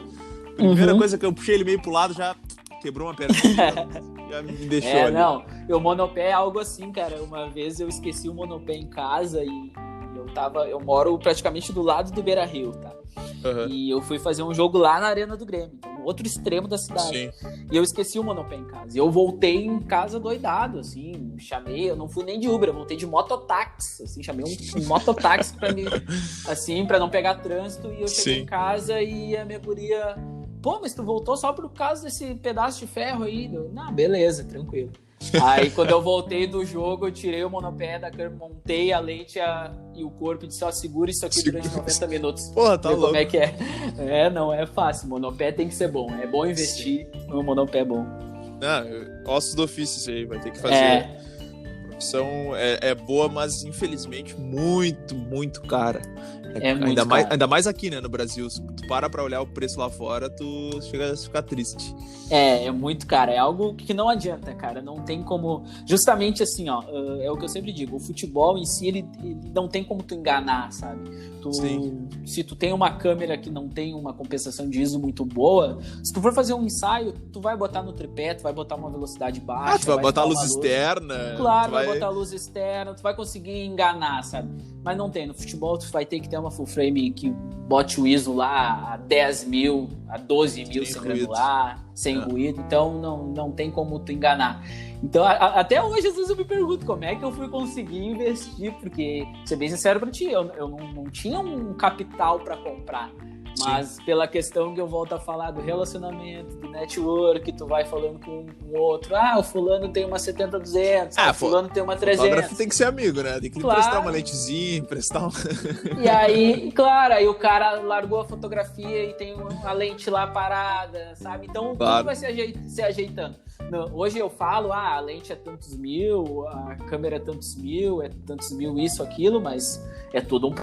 Primeira coisa que eu puxei ele meio pro lado, já quebrou uma perninha, já me deixou ali. Não, o monopé é algo assim, cara. Uma vez eu esqueci o monopé em casa e eu moro praticamente do lado do Beira-Rio, tá? Uhum. E eu fui fazer um jogo lá na Arena do Grêmio, então, no outro extremo da cidade. Sim. E eu esqueci o monopé em casa. E eu voltei em casa doidado, assim, eu não fui nem de Uber, eu voltei de mototáxi, assim, chamei um mototáxi pra não pegar trânsito, e eu cheguei em casa e a minha guria... Pô, mas tu voltou só por causa desse pedaço de ferro aí? Não, beleza, tranquilo. Aí, quando eu voltei do jogo, eu tirei o monopé da câmera, montei a lente e o corpo e disse, segura isso aqui durante 90 minutos. Porra, tá louco. Como é que é? Não é fácil. Monopé tem que ser bom. É bom investir no monopé bom. Ossos do ofício isso aí, vai ter que fazer. A profissão é boa, mas infelizmente muito, muito cara. Ainda mais aqui, né, no Brasil. Se tu pra olhar o preço lá fora, tu chega a ficar triste. É muito caro. É algo que não adianta, cara. Não tem como... Justamente assim, ó, é o que eu sempre digo. O futebol em si, ele não tem como tu enganar, sabe? Se tu tem uma câmera que não tem uma compensação de ISO muito boa, se tu for fazer um ensaio, tu vai botar no tripé, tu vai botar uma velocidade baixa. Tu vai botar luz externa. Claro, vai botar luz externa, tu vai conseguir enganar, sabe? Mas não tem. No futebol, tu vai ter que ter uma full frame que bote o ISO lá a 10 mil, a 12 mil sem granular, sem ruído. Então, não tem como tu enganar. Então, até hoje, às vezes eu me pergunto como é que eu fui conseguir investir, porque, ser bem sincero pra ti, eu não tinha um capital pra comprar. Mas pela questão que eu volto a falar do relacionamento, do network, tu vai falando com o outro, o fulano tem uma 70-200, o fulano tem uma 300. O fotógrafo tem que ser amigo, né? Tem que emprestar uma lentezinha, emprestar E aí, claro, aí o cara largou a fotografia e tem uma lente lá parada, sabe? Então, tudo vai se ajeitando. Hoje eu falo, a lente é tantos mil, a câmera é tantos mil, isso, aquilo, mas é tudo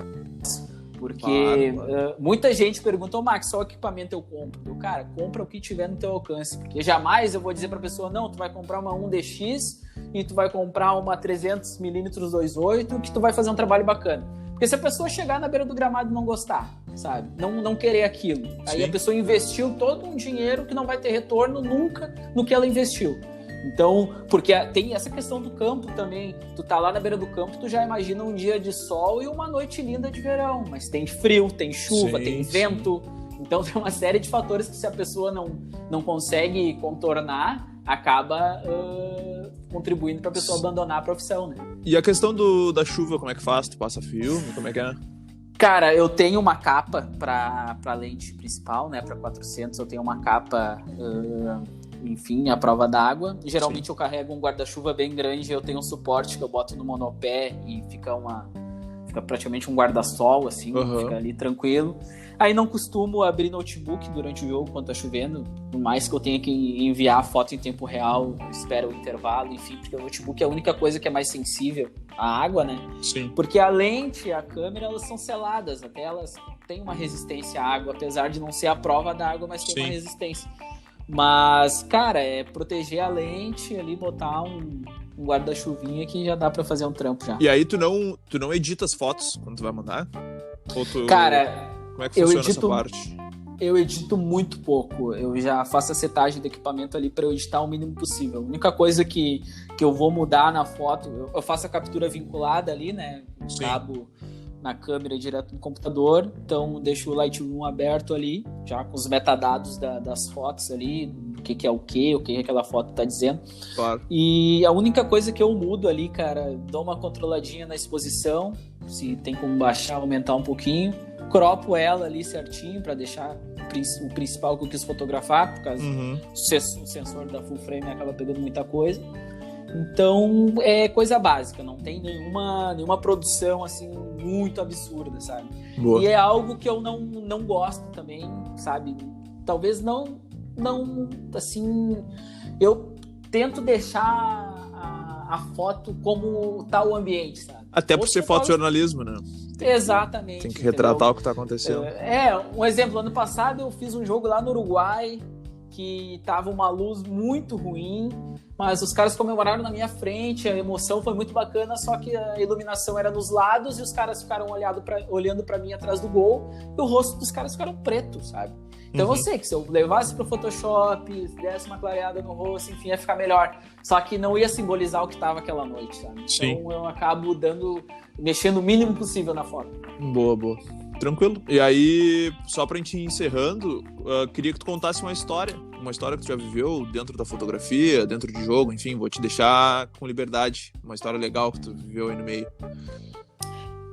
porque muita gente pergunta, Max, qual equipamento eu compro? Cara, compra o que tiver no teu alcance, porque jamais eu vou dizer pra pessoa, não, tu vai comprar uma 1DX e tu vai comprar uma 300mm 2.8 que tu vai fazer um trabalho bacana. Porque se a pessoa chegar na beira do gramado e não gostar, sabe? Não querer aquilo, aí a pessoa investiu todo um dinheiro que não vai ter retorno nunca no que ela investiu. Então, porque tem essa questão do campo também. Tu tá lá na beira do campo, tu já imagina um dia de sol e uma noite linda de verão. Mas tem frio, tem chuva, tem vento. Então, tem uma série de fatores que se a pessoa não consegue contornar, acaba contribuindo pra pessoa abandonar a profissão, né? E a questão da chuva, como é que faz? Tu passa filme? Como é que é? Cara, eu tenho uma capa pra lente principal, né? Pra 400, eu tenho uma capa... enfim, a prova d'água. Geralmente eu carrego um guarda-chuva bem grande, eu tenho um suporte que eu boto no monopé e fica praticamente um guarda-sol, assim, fica ali tranquilo. Aí não costumo abrir notebook durante o jogo quando tá chovendo, por mais que eu tenha que enviar a foto em tempo real, espero o intervalo, enfim, porque o notebook é a única coisa que é mais sensível à água, né? Sim. Porque a lente e a câmera, elas são seladas, até elas têm uma resistência à água, apesar de não ser a prova d'água, mas tem uma resistência. Mas, cara, é proteger a lente ali, botar um guarda-chuvinha que já dá pra fazer um trampo já. E aí tu não edita as fotos quando tu vai mandar? Ou cara, como é que funciona essa parte? Eu edito muito pouco. Eu já faço a setagem do equipamento ali pra eu editar o mínimo possível. A única coisa que eu vou mudar na foto, eu faço a captura vinculada ali, né? O cabo na câmera direto no computador, então deixo o Lightroom aberto ali, já com os metadados das fotos ali, o que é o que aquela foto tá dizendo. Claro. E a única coisa que eu mudo ali, cara, dou uma controladinha na exposição, se tem como baixar, aumentar um pouquinho, cropo ela ali certinho para deixar o principal que eu quis fotografar, por causa o sensor da full frame acaba pegando muita coisa. Então, é coisa básica, não tem nenhuma produção, assim, muito absurda, sabe? Boa. E é algo que eu não gosto também, sabe? Talvez não, assim, eu tento deixar a foto como tá o ambiente, sabe? Até por ser fotojornalismo, né? Exatamente. Tem que retratar o que tá acontecendo. Um exemplo, ano passado eu fiz um jogo lá no Uruguai, que tava uma luz muito ruim, mas os caras comemoraram na minha frente, a emoção foi muito bacana, só que a iluminação era nos lados e os caras ficaram olhando pra mim atrás do gol e o rosto dos caras ficaram pretos, sabe? Então eu sei que se eu levasse pro Photoshop, desse uma clareada no rosto, enfim, ia ficar melhor. Só que não ia simbolizar o que tava aquela noite, sabe? Sim. Então eu acabo mexendo o mínimo possível na foto. Boa. Tranquilo. E aí, só pra gente ir encerrando, queria que tu contasse uma história que tu já viveu dentro da fotografia, dentro de jogo, enfim, vou te deixar com liberdade. Uma história legal que tu viveu aí no meio.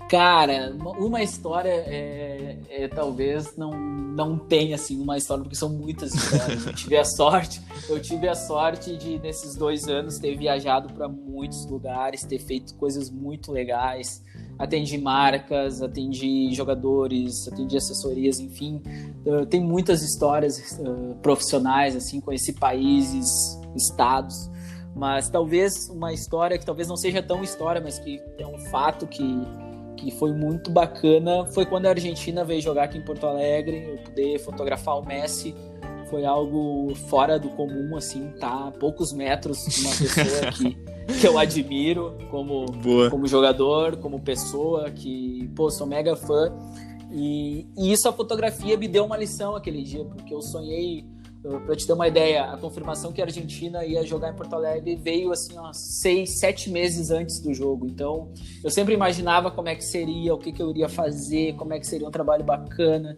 Cara, uma história talvez não tenha assim uma história, porque são muitas histórias. Eu tive a sorte de, nesses 2 anos, ter viajado para muitos lugares, ter feito coisas muito legais. Atendi marcas, atendi jogadores, atendi assessorias, enfim. Tem muitas histórias profissionais, assim, conheci países, estados. Mas talvez uma história que talvez não seja tão história, mas que é um fato que foi muito bacana, foi quando a Argentina veio jogar aqui em Porto Alegre. Eu poder fotografar o Messi foi algo fora do comum, assim, tá a poucos metros de uma pessoa que eu admiro como jogador, como pessoa, que, sou mega fã. E isso, a fotografia me deu uma lição aquele dia, porque eu sonhei, pra te ter uma ideia, a confirmação que a Argentina ia jogar em Porto Alegre veio assim, 6, 7 meses antes do jogo. Então, eu sempre imaginava como é que seria, o que eu iria fazer, como é que seria um trabalho bacana.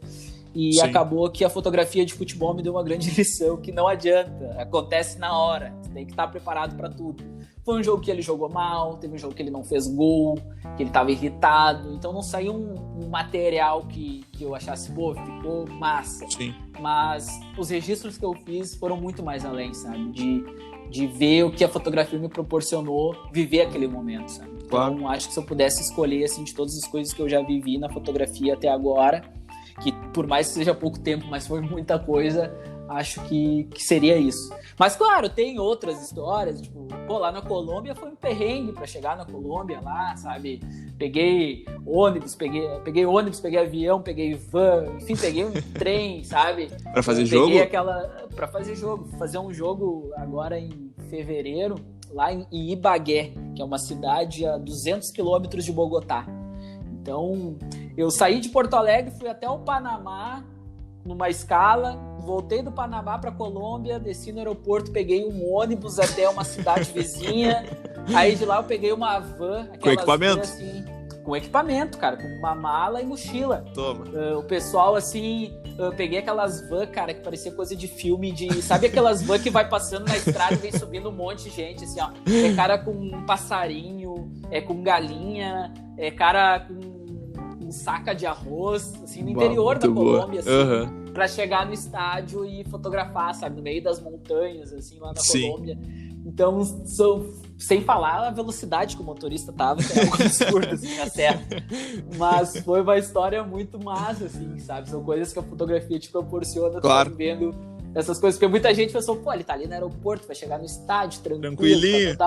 E Sim. Acabou que a fotografia de futebol me deu uma grande lição, que não adianta, acontece na hora, você tem que estar preparado para tudo. Foi um jogo que ele jogou mal, teve um jogo que ele não fez gol, que ele estava irritado, então não saiu um material que eu achasse, ficou massa. Sim. Mas os registros que eu fiz foram muito mais além, sabe? De ver o que a fotografia me proporcionou, viver aquele momento, sabe? Claro. Então, acho que se eu pudesse escolher, assim, de todas as coisas que eu já vivi na fotografia até agora, que por mais que seja pouco tempo, mas foi muita coisa, acho que seria isso. Mas claro, tem outras histórias, tipo, lá na Colômbia foi um perrengue pra chegar na Colômbia lá, sabe? Peguei ônibus, peguei avião, peguei van, enfim, peguei um trem, sabe? Pra fazer jogo? Pra fazer jogo. Fazer um jogo agora em fevereiro, lá em Ibagué, que é uma cidade a 200 quilômetros de Bogotá. Então, eu saí de Porto Alegre, fui até o Panamá, numa escala, voltei do Panamá para Colômbia, desci no aeroporto, peguei um ônibus até uma cidade vizinha, aí de lá eu peguei uma van. Com equipamento? Assim, com equipamento, cara, com uma mala e mochila. Toma. O pessoal, assim, eu peguei aquelas van, cara, que parecia coisa de filme, sabe aquelas van que vai passando na estrada e vem subindo um monte de gente, assim, ó. É cara com um passarinho, com galinha, cara com saca de arroz, assim, no interior da Colômbia, assim, pra chegar no estádio e fotografar, sabe, no meio das montanhas, assim, lá na Colômbia. Então, sem falar a velocidade que o motorista tava, que era algo absurdo, assim, na serra. Mas foi uma história muito massa, assim, sabe? São coisas que a fotografia te proporciona, claro. Vendo essas coisas, porque muita gente pensou, ele tá ali no aeroporto, vai chegar no estádio, tranquilinho.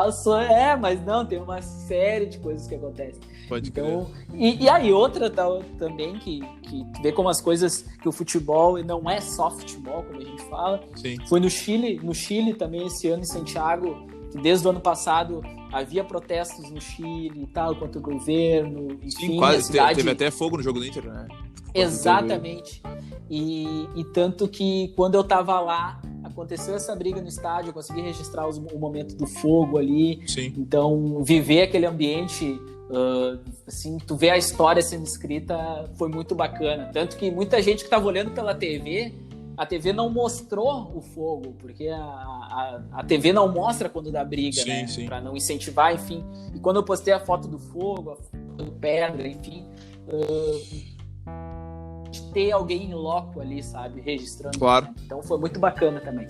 Mas não, tem uma série de coisas que acontecem. Pode crer. E aí outra também que tu vê como as coisas, que o futebol não é só futebol, como a gente fala. Sim. Foi no Chile também, esse ano, em Santiago, que desde o ano passado havia protestos no Chile e tal, contra o governo, enfim. Sim, quase, teve até fogo no jogo do Inter, né? Exatamente. E tanto que quando eu tava lá, aconteceu essa briga no estádio, eu consegui registrar o momento do fogo ali. Sim. Então, viver aquele ambiente, assim, tu vê a história sendo escrita, foi muito bacana. Tanto que muita gente que tava olhando pela TV, a TV não mostrou o fogo, porque a TV não mostra quando dá briga, sim, né? Sim. Pra não incentivar, enfim. E quando eu postei a foto do fogo, a foto do pedra, enfim, ter alguém em loco ali, sabe, registrando. Claro. Então foi muito bacana também.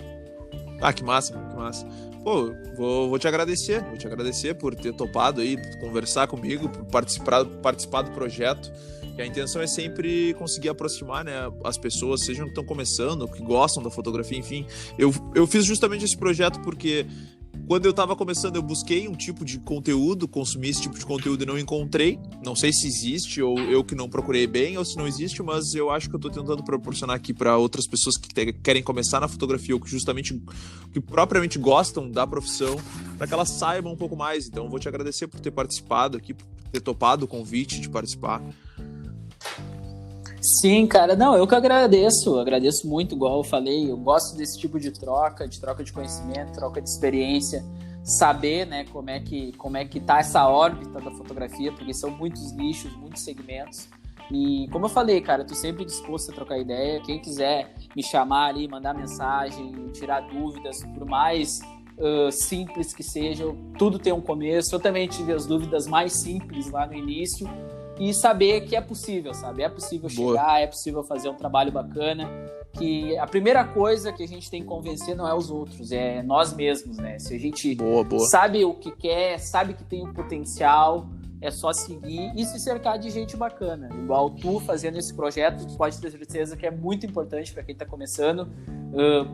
Ah, que massa, que massa. Pô, vou te agradecer por ter topado aí, por conversar comigo, por participar do projeto. E a intenção é sempre conseguir aproximar, né, as pessoas, sejam que estão começando, que gostam da fotografia, enfim. Eu fiz justamente esse projeto porque quando eu estava começando, eu busquei um tipo de conteúdo, consumi esse tipo de conteúdo e não encontrei. Não sei se existe, ou eu que não procurei bem, ou se não existe, mas eu acho que eu estou tentando proporcionar aqui para outras pessoas que querem começar na fotografia, ou que propriamente gostam da profissão, para que elas saibam um pouco mais. Então, eu vou te agradecer por ter participado aqui, por ter topado o convite de participar. Sim, cara, não, eu que agradeço muito, igual eu falei, eu gosto desse tipo de troca de conhecimento, troca de experiência, saber, né, como é que tá essa órbita da fotografia, porque são muitos nichos, muitos segmentos, e como eu falei, cara, eu tô sempre disposto a trocar ideia, quem quiser me chamar ali, mandar mensagem, tirar dúvidas, por mais simples que sejam, tudo tem um começo, eu também tive as dúvidas mais simples lá no início, e saber que é possível, sabe? É possível chegar, é possível fazer um trabalho bacana, que a primeira coisa que a gente tem que convencer não é os outros, é nós mesmos, né? Se a gente sabe o que quer, sabe que tem um potencial, é só seguir e se cercar de gente bacana. Igual tu fazendo esse projeto, pode ter certeza que é muito importante para quem está começando.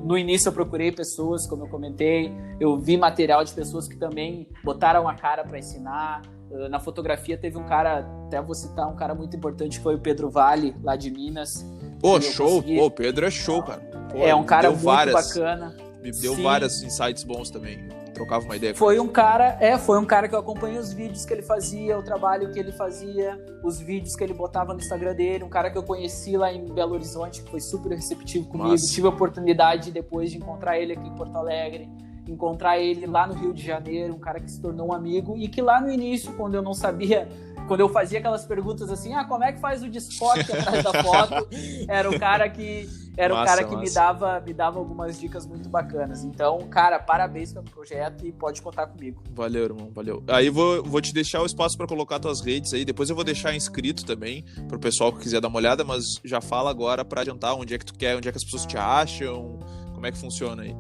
No início eu procurei pessoas, como eu comentei, eu vi material de pessoas que também botaram a cara para ensinar. Na fotografia teve um cara, até vou citar um cara muito importante, que foi o Pedro Vale, lá de Minas. Pô, show! Pô, o Pedro é show, cara. Pô, é um cara muito bacana. Me deu vários insights bons também. Trocava uma ideia. Foi um cara que eu acompanhei os vídeos que ele fazia, o trabalho que ele fazia, os vídeos que ele botava no Instagram dele, um cara que eu conheci lá em Belo Horizonte, que foi super receptivo comigo. Nossa. Tive a oportunidade depois de encontrar ele aqui em Porto Alegre, encontrar ele lá no Rio de Janeiro, um cara que se tornou um amigo e que lá no início, quando eu não sabia, quando eu fazia aquelas perguntas assim, como é que faz o desfoque atrás da foto, era o cara que me dava algumas dicas muito bacanas. Então, cara, parabéns pelo projeto e pode contar comigo. Valeu, irmão, valeu. Aí vou te deixar o espaço para colocar tuas redes aí, depois eu vou deixar inscrito também pro pessoal que quiser dar uma olhada, mas já fala agora para adiantar onde é que tu quer, onde é que as pessoas te acham, como é que funciona aí.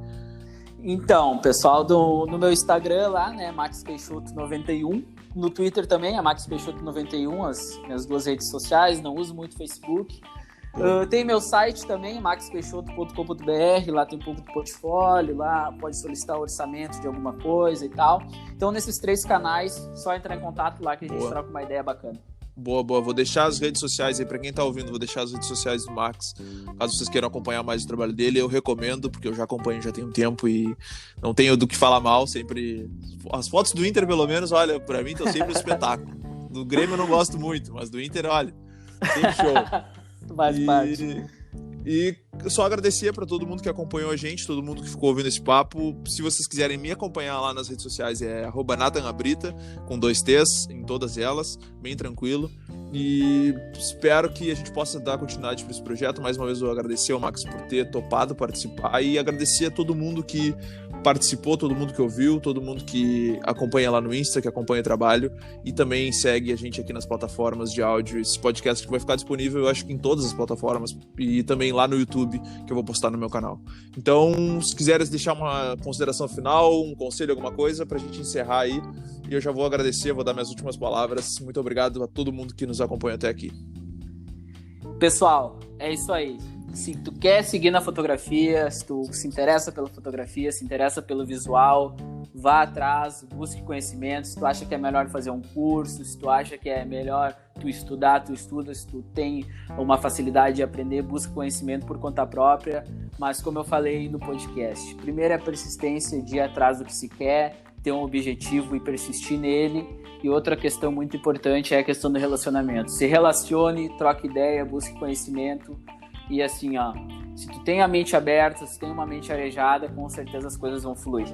Então, pessoal, no meu Instagram lá, né, Max Peixoto 91, no Twitter também, é Max Peixoto 91, as minhas duas redes sociais, não uso muito Facebook. Tem meu site também, maxpeixoto.com.br, lá tem um pouco do portfólio, lá pode solicitar orçamento de alguma coisa e tal. Então, nesses 3 canais, só entrar em contato lá que a gente troca uma ideia bacana. Boa. Vou deixar as redes sociais aí, pra quem tá ouvindo, vou deixar as redes sociais do Max, caso vocês queiram acompanhar mais o trabalho dele. Eu recomendo, porque eu já acompanho já tem um tempo e não tenho do que falar mal, sempre... As fotos do Inter, pelo menos, olha, pra mim, estão sempre um espetáculo. Do Grêmio eu não gosto muito, mas do Inter, olha, sempre show. Faz parte. E só agradecer para todo mundo que acompanhou a gente, todo mundo que ficou ouvindo esse papo. Se vocês quiserem me acompanhar lá nas redes sociais, é @NathanAbrita, com 2 T's em todas elas, bem tranquilo. E espero que a gente possa dar continuidade para esse projeto. Mais uma vez eu agradecer ao Max por ter topado participar e agradecer a todo mundo que participou, todo mundo que ouviu, todo mundo que acompanha lá no Insta, que acompanha o trabalho e também segue a gente aqui nas plataformas de áudio. Esse podcast que vai ficar disponível, eu acho que em todas as plataformas e também lá no YouTube, que eu vou postar no meu canal. Então, se quiseres deixar uma consideração final, um conselho, alguma coisa, pra gente encerrar aí, e eu já vou agradecer, vou dar minhas últimas palavras. Muito obrigado a todo mundo que nos acompanha até aqui. Pessoal, é isso aí. Se tu quer seguir na fotografia, se tu se interessa pela fotografia, se interessa pelo visual, vá atrás, busque conhecimento. Se tu acha que é melhor fazer um curso, se tu acha que é melhor tu estudar, tu estuda. Se tu tem uma facilidade de aprender, busque conhecimento por conta própria. Mas como eu falei no podcast, primeiro é a persistência de ir atrás do que se quer, ter um objetivo e persistir nele. E outra questão muito importante é a questão do relacionamento. Se relacione, troque ideia, busque conhecimento. E assim, se tu tem a mente aberta, se tem uma mente arejada, com certeza as coisas vão fluir.